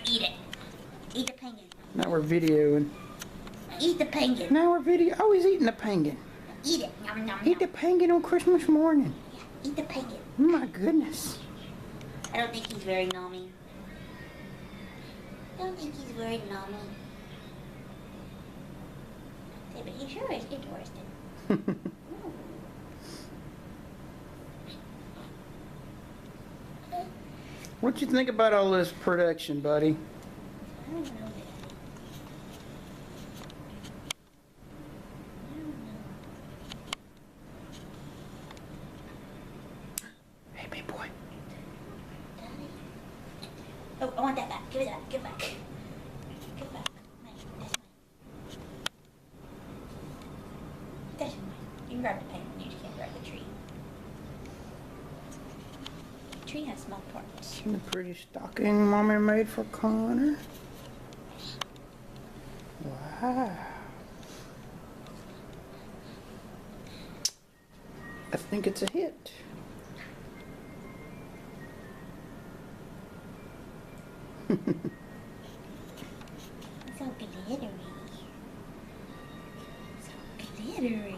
Eat it. Eat the penguin. Now we're videoing. Eat the penguin. Now we're video. Oh, he's eating the penguin. Eat it. Nom, nom, Eat the nom. penguin on Christmas morning. Eat the penguin. Oh my goodness. I don't think he's very nommy. I don't think he's very nommy. Yeah, but he sure is interested. What you think about all this production, buddy? I don't know. Hey, big boy. Oh, I want that back. Give it back. Give it back. Give it back. Mine. That's mine. That's mine. You can grab the penguin. You just can't grab the tree. The tree has small parts. The pretty stocking Mommy made for Connor. Wow. I think it's a hit. It's so glittery. So glittery.